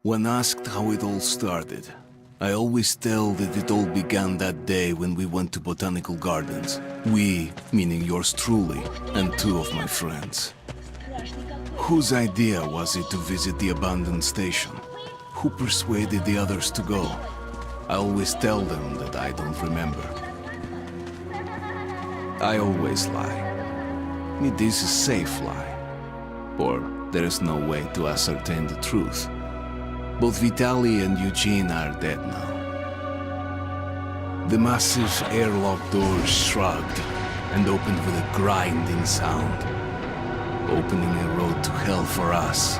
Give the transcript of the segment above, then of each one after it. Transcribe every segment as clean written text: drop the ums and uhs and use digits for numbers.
When asked how it all started, I always tell that it all began that day when we went to botanical gardens. We, meaning yours truly, and two of my friends. Whose idea was it to visit the abandoned station? Who persuaded the others to go? I always tell them that I don't remember. I always lie. It is a safe lie. Or there is no way to ascertain the truth. Both Vitaly and Eugene are dead now. The massive airlock doors shrugged and opened with a grinding sound, opening a road to hell for us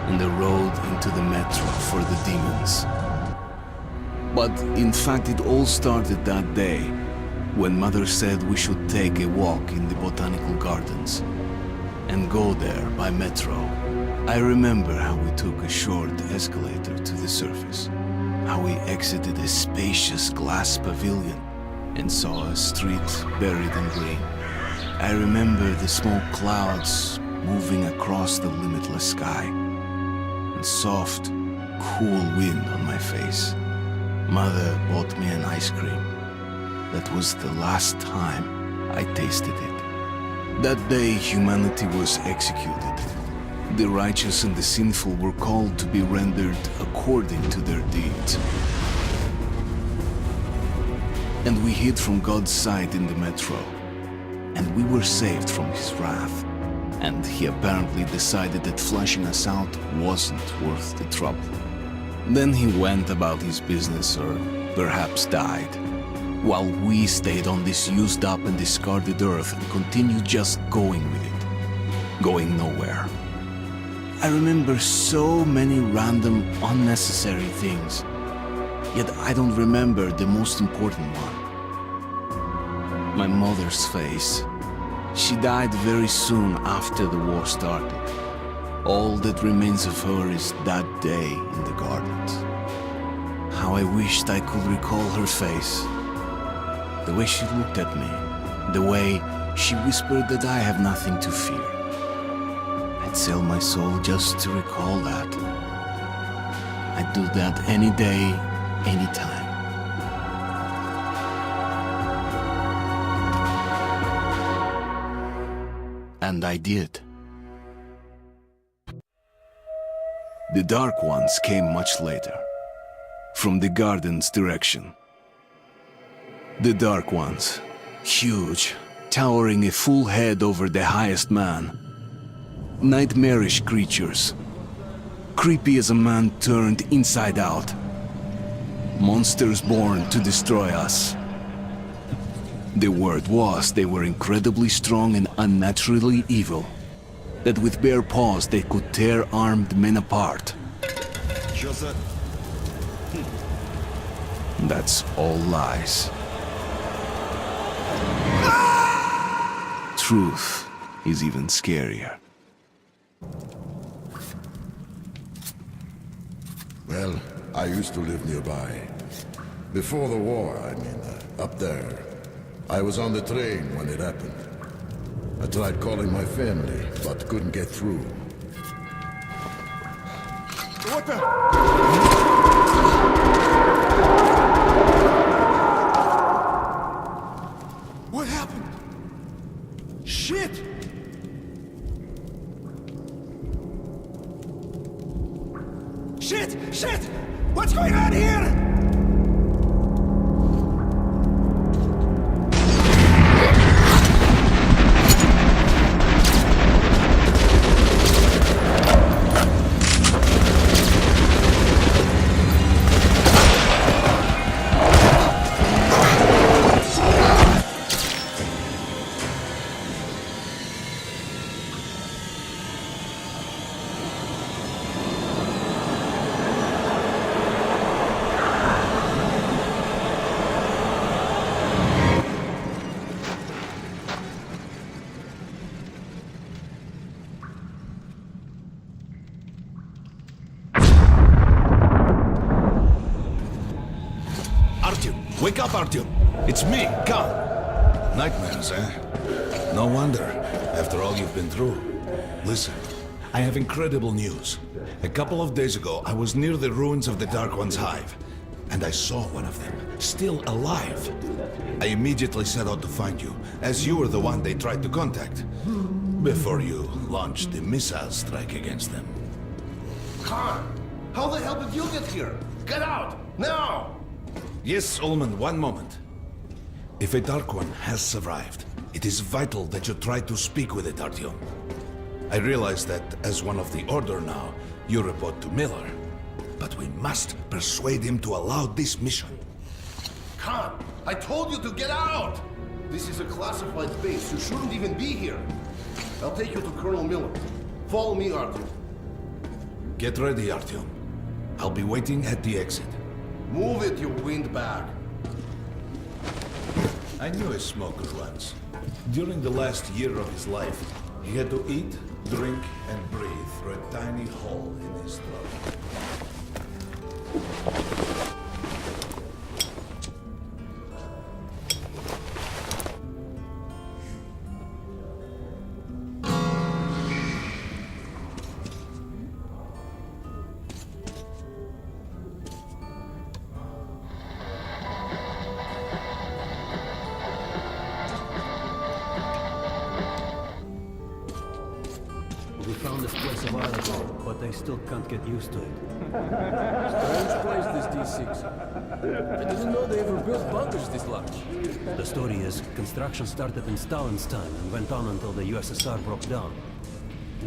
and a road into the metro for the demons. But in fact, it all started that day when Mother said we should take a walk in the botanical gardens and go there by metro. I remember how we took a short escalator to the surface, how we exited a spacious glass pavilion and saw a street buried in green. I remember the smoke clouds moving across the limitless sky and soft, cool wind on my face. Mother bought me an ice cream. That was the last time I tasted it. That day, humanity was executed. The righteous and the sinful were called to be rendered according to their deeds. And we hid from God's sight in the metro. And we were saved from his wrath. And he apparently decided that flushing us out wasn't worth the trouble. Then he went about his business, or perhaps died, while we stayed on this used up and discarded earth and continued just going with it, going nowhere. I remember so many random, unnecessary things, yet I don't remember the most important one. My mother's face. She died very soon after the war started. All that remains of her is that day in the gardens. How I wished I could recall her face. The way she looked at me, the way she whispered that I have nothing to fear. I'd sell my soul just to recall that. I'd do that any day, any time. And I did. The Dark Ones came much later, from the garden's direction. The Dark Ones, huge, towering a full head over the highest man. Nightmarish creatures, creepy as a man turned inside out. Monsters born to destroy us. The word was they were incredibly strong and unnaturally evil, that with bare paws they could tear armed men apart. That's all lies. Truth is even scarier. Well, I used to live nearby. Before the war, up there. I was on the train when it happened. I tried calling my family, but couldn't get through. What the? What happened? Shit! Shit! Shit! What's going on here? Wake up, Artyom. It's me, Khan. Nightmares, eh? No wonder, after all you've been through. Listen, I have incredible news. A couple of days ago, I was near the ruins of the Dark One's hive, and I saw one of them, still alive. I immediately set out to find you, as you were the one they tried to contact, before you launched the missile strike against them. Khan, how the hell did you get here? Get out, now! Yes, Ullman, one moment. If a Dark One has survived, it is vital that you try to speak with it, Artyom. I realize that, as one of the Order now, you report to Miller. But we must persuade him to allow this mission. Khan, I told you to get out! This is a classified base. You shouldn't even be here. I'll take you to Colonel Miller. Follow me, Artyom. Get ready, Artyom. I'll be waiting at the exit. Move it, you windbag. I knew a smoker once. During the last year of his life, he had to eat, drink, and breathe through a tiny hole in his throat. We found this place a while ago, but I still can't get used to it. Strange place, this D6. I didn't know they ever built bunkers this large. The story is, construction started in Stalin's time and went on until the USSR broke down.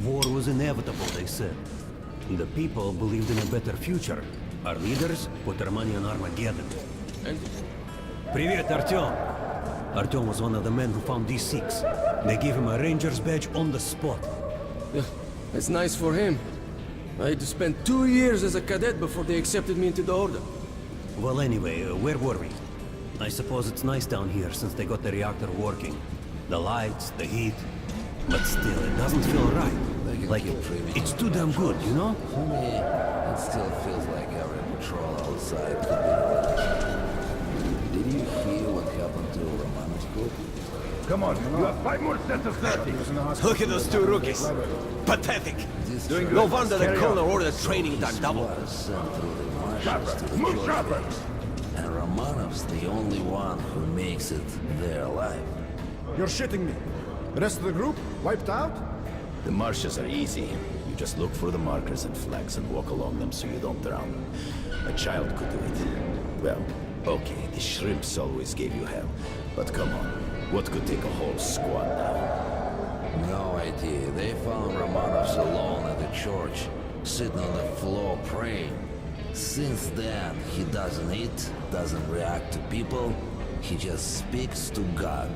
War was inevitable, they said. And the people believed in a better future. Our leaders put their money on Armageddon. And Привет, Artyom! Artyom was one of the men who found D6. They gave him a ranger's badge on the spot. yeah, it's nice for him. I had to spend 2 years as a cadet before they accepted me into the Order. Well, anyway, where were we? I suppose it's nice down here since they got the reactor working. The lights, the heat. But still, it doesn't feel right. Like, it's too damn good, you know? To me, it still feels like every patrol outside could be the village. Did you hear what happened to Romanov's group? Come on, you have 5 more sets of 30. Look at those 2 rookies. Pathetic. No wonder the colonel ordered training done double. Was sent through the marshes to the Move George sharper. base. And Romanov's the only one who makes it there alive. You're shitting me. The rest of the group wiped out? The marshes are easy. You just look for the markers and flags and walk along them so you don't drown. A child could do it. Well, okay, the shrimps always gave you hell. But come on, what could take a whole squad down? No idea. They found Romanov's alone at the church, sitting on the floor praying. Since then, he doesn't eat, doesn't react to people. He just speaks to God.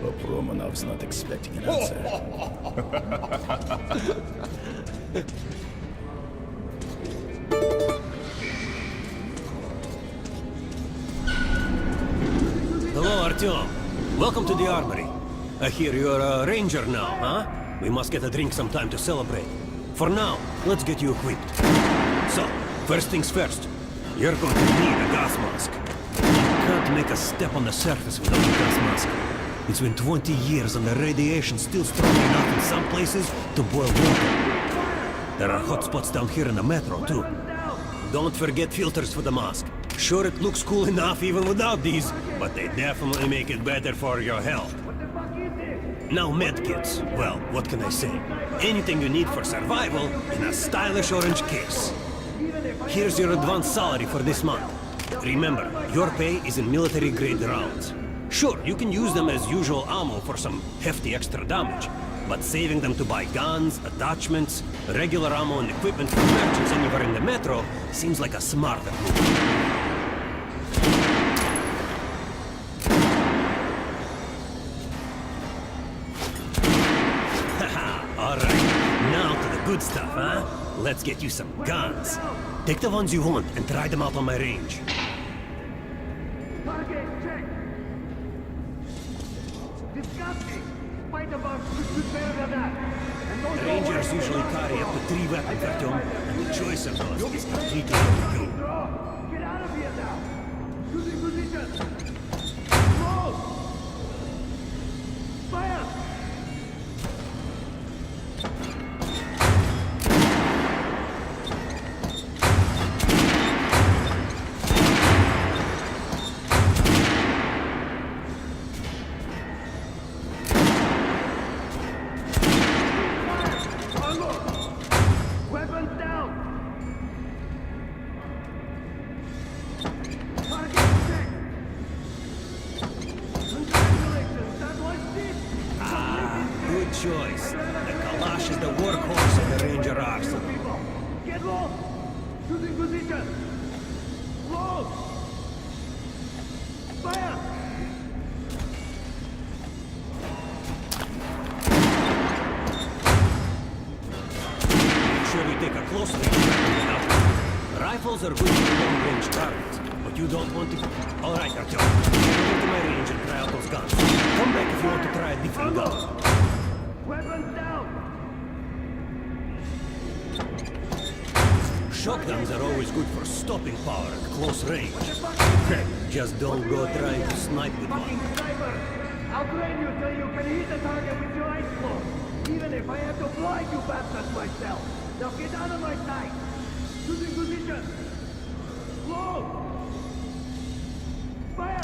Hope Romanov's not expecting an answer. Hello, Artyom. Welcome to the armory. I hear you're a ranger now, huh? We must get a drink sometime to celebrate. For now, let's get you equipped. So, first things first. You're going to need a gas mask. You can't make a step on the surface without a gas mask. It's been 20 years and the radiation's still strong enough in some places to boil water. There are hot spots down here in the metro, too. Don't forget filters for the mask. Sure, it looks cool enough even without these, but they definitely make it better for your health. Now medkits. Well, what can I say? Anything you need for survival in a stylish orange case. Here's your advance salary for this month. Remember, your pay is in military-grade rounds. Sure, you can use them as usual ammo for some hefty extra damage, but saving them to buy guns, attachments, regular ammo and equipment for merchants anywhere in the metro seems like a smarter move. Alright, now to the good stuff, huh? Let's get you some guns. Take the ones you want and try them out on my range. Target check. Disgusting. Fight about better than that. And don't go Rangers away. usually carry up to 3 weapons, Artyom, and the choice of those is completely up to you. Get out of here now. Using position. Close. Fire. Get low! Choosing position! Low! Fire! Make sure you take a close range weapon now. Rifles are good for long-range targets, but you don't want to... All right, Artyom. Get over to my range and try out those guns. Come back if you want to try a different gun. Weapons down! Shotguns are always good for stopping power at close range. Just don't go trying to snipe with Fucking one. sniper! I'll train you till you can hit the target with your eyes closed. Even if I have to blind you bastards myself. Now get out of my sight! Choosing position! Slow! Fire!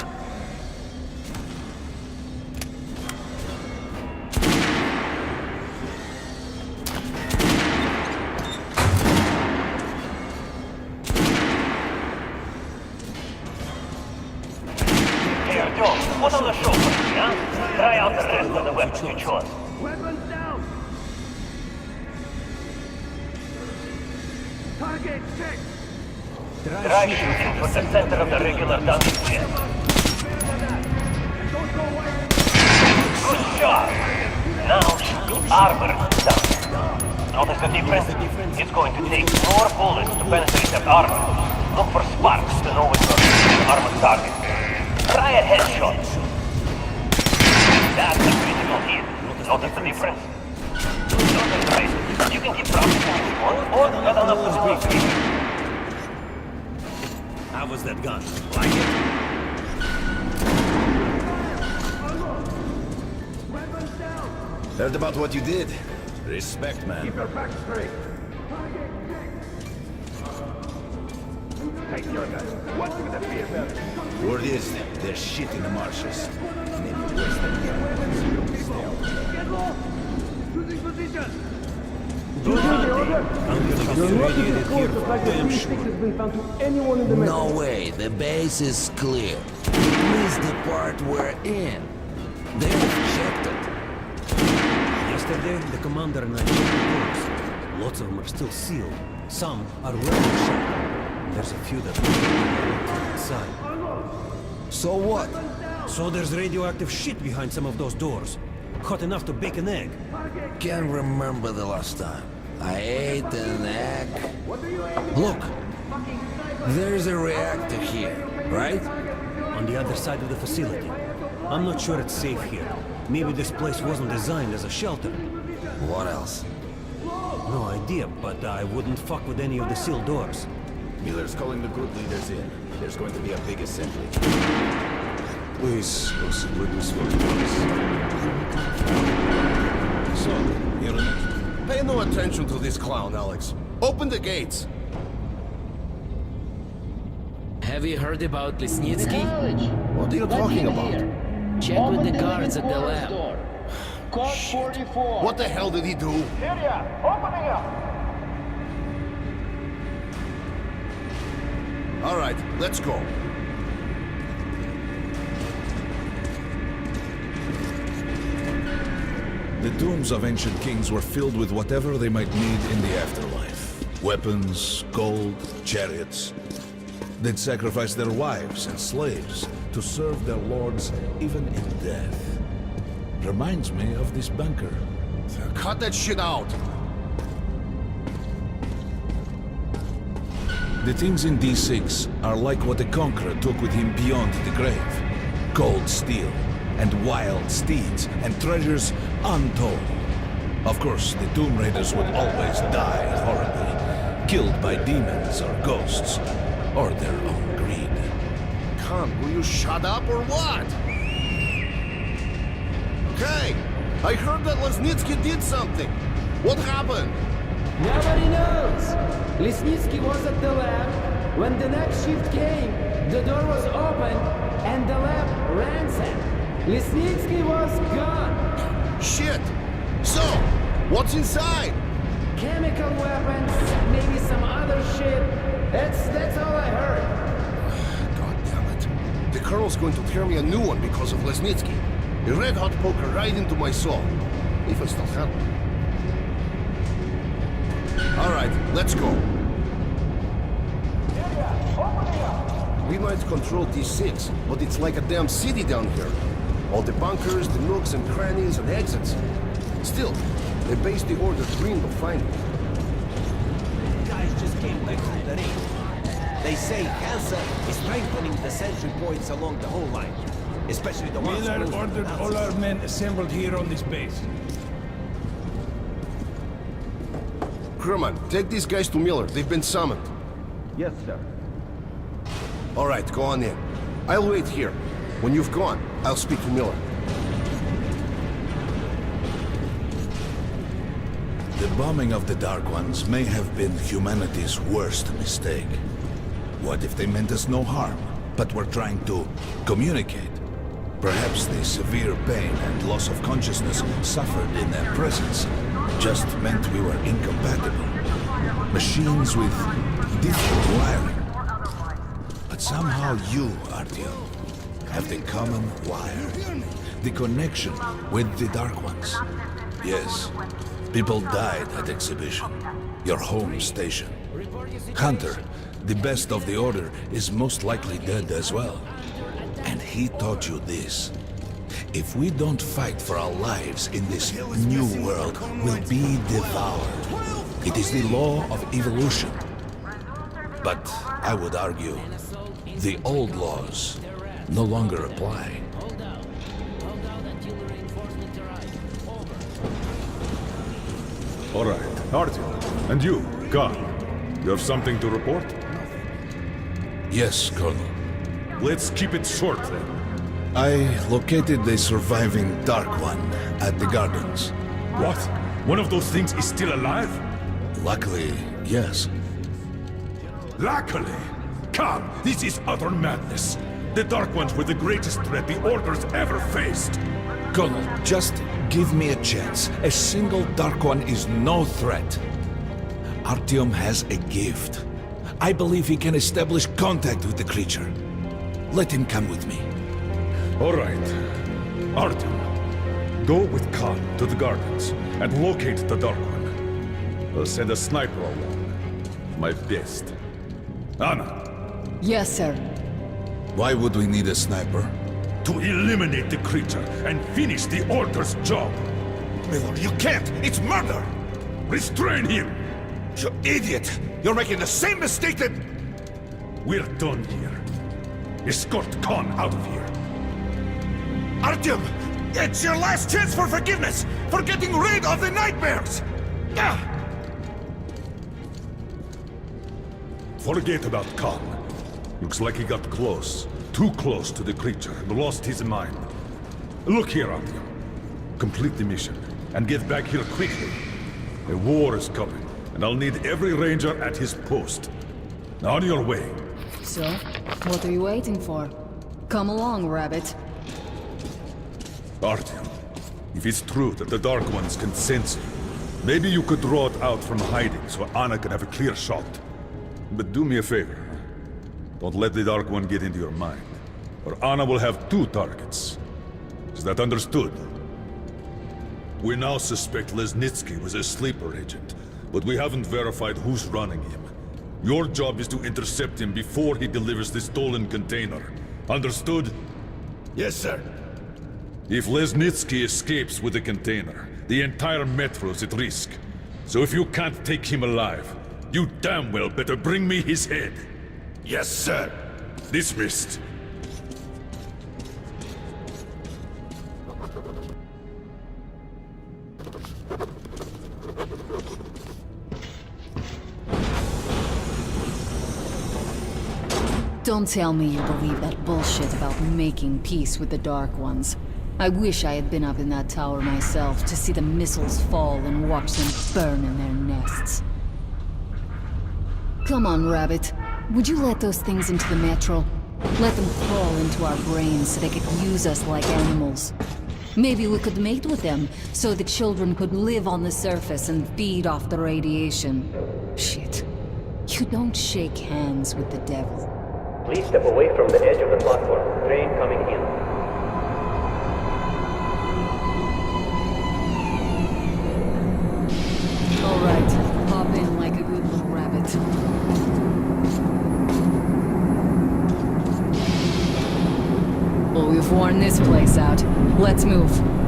Hey, Artyom, what on the show, huh? Try out the rest of the weapons you chose. Weapons down! Target check! Try shooting for the center of the regular dungeon chest. Don't go away! Good shot! Now shoot armor down. Notice the difference? It's going to take more bullets to penetrate that armor. Look for sparks to know which one is the armor target. Try a headshot. That's a critical hit. Notice the difference? Notice, right? You can keep practicing if you want, or cut enough to squeeze. How was that gun? Like it? Weapons down! Heard about what you did. Respect, man. Keep your back straight! Take your gun. What's with the fear belt? Word is, there's shit in the marshes. And if you waste them, Get low! Choosing position! Good hunting. I'm gonna get you radiated here for damn sure. No way, the base is clear. At least the part we're in. They've checked it. Yesterday, the commander and I checked the doors. Lots of them are still sealed. Some are well shut. There's a few that are inside. So what? So there's radioactive shit behind some of those doors. Hot enough to bake an egg. Can't remember the last time. I ate an egg. Look, there's a reactor here, right? On the other side of the facility. I'm not sure it's safe here. Maybe this place wasn't designed as a shelter. What else? No idea, but I wouldn't fuck with any of the sealed doors. Miller's calling the group leaders in. There's going to be a big assembly. Please, Redux will So, You're pay no attention to this clown, Alex. Open the gates. Have you heard about Lesnitsky? What are you talking about? Check with the guards at the lab. Code 44. What the hell did he do? Area, opening up. All right, let's go. The tombs of ancient kings were filled with whatever they might need in the afterlife. Weapons, gold, chariots. They'd sacrifice their wives and slaves to serve their lords even in death. Reminds me of this bunker. Cut that shit out. The things in D6 are like what the Conqueror took with him beyond the grave. Gold steel, and wild steeds, and treasures untold. Of course, the Tomb Raiders would always die horribly, killed by demons or ghosts, or their own greed. Khan, will you shut up or what? Hey, I heard that Lesnitsky did something. What happened? Nobody knows! Lesnitsky was at the lab. When the next shift came, the door was open and the lab ransacked. Lesnitsky was gone. Shit! So, what's inside? Chemical weapons, maybe some other shit. That's all I heard. God damn it. The Colonel's going to tear me a new one because of Lesnitsky. A red-hot poker right into my soul. If I still have one. All right, let's go. We might control D6, but it's like a damn city down here. All the bunkers, the nooks and crannies and exits. Still, they base the order green will find it. Guys just came back from the raid. They say Hansa is strengthening the sentry points along the whole line. Especially the ones Miller close to ordered Nazis. all our men assembled here on this base. Crewman, take these guys to Miller. They've been summoned. Yes, sir. All right, go on in. I'll wait here. When you've gone, I'll speak to Miller. The bombing of the Dark Ones may have been humanity's worst mistake. What if they meant us no harm, but were trying to communicate? Perhaps the severe pain and loss of consciousness suffered in their presence just meant we were incompatible. Machines with different wiring. But somehow you, Artyom, have the common wire. The connection with the Dark Ones. Yes, people died at Exhibition, your home station. Hunter, the best of the Order, is most likely dead as well. And he taught you this. If we don't fight for our lives in this new world, we'll be devoured. It is the law of evolution. But I would argue, the old laws no longer apply. Hold out until the reinforcements arrive. Over. All right, Artyom. And you, Khan. You have something to report? Yes, Colonel. Let's keep it short then. I located the surviving Dark One at the Gardens. What? One of those things is still alive? Luckily, yes. Luckily! Come, this is utter madness. The Dark Ones were the greatest threat the Order's ever faced. Colonel, just give me a chance. A single Dark One is no threat. Artyom has a gift. I believe he can establish contact with the creature. Let him come with me. All right. Artyom, go with Khan to the Gardens and locate the Dark One. I'll send a sniper along. My best. Anna, Yes, sir. Why would we need a sniper? to eliminate the creature and finish the Order's job. Miller, you can't! It's murder! Restrain him! You idiot! You're making the same mistake that... We're done here. Escort Khan out of here. Artyom! It's your last chance for forgiveness! For getting rid of the nightmares! Ah! Forget about Khan. Looks like he got close. Too close to the creature and lost his mind. Look here, Artyom. Complete the mission and get back here quickly. A war is coming, and I'll need every ranger at his post. On your way. So, what are you waiting for? Come along, Rabbit. Artyom, if it's true that the Dark Ones can sense you, maybe you could draw it out from hiding so Anna can have a clear shot. But do me a favor. Don't let the Dark One get into your mind, or Anna will have two targets. Is that understood? We now suspect Lesnitsky was a sleeper agent, but we haven't verified who's running him. Your job is to intercept him before he delivers the stolen container. Understood? Yes, sir. If Lesnitsky escapes with the container, the entire metro's at risk. So if you can't take him alive, you damn well better bring me his head. Yes, sir. Dismissed. Don't tell me you believe that bullshit about making peace with the Dark Ones. I wish I had been up in that tower myself to see the missiles fall and watch them burn in their nests. Come on, Rabbit. Would you let those things into the metro? Let them crawl into our brains so they could use us like animals. Maybe we could mate with them, so the children could live on the surface and feed off the radiation. Shit. You don't shake hands with the devil. Please step away from the edge of the platform. Train coming in. All right, hop in like a good little rabbit. You've worn this place out. Let's move.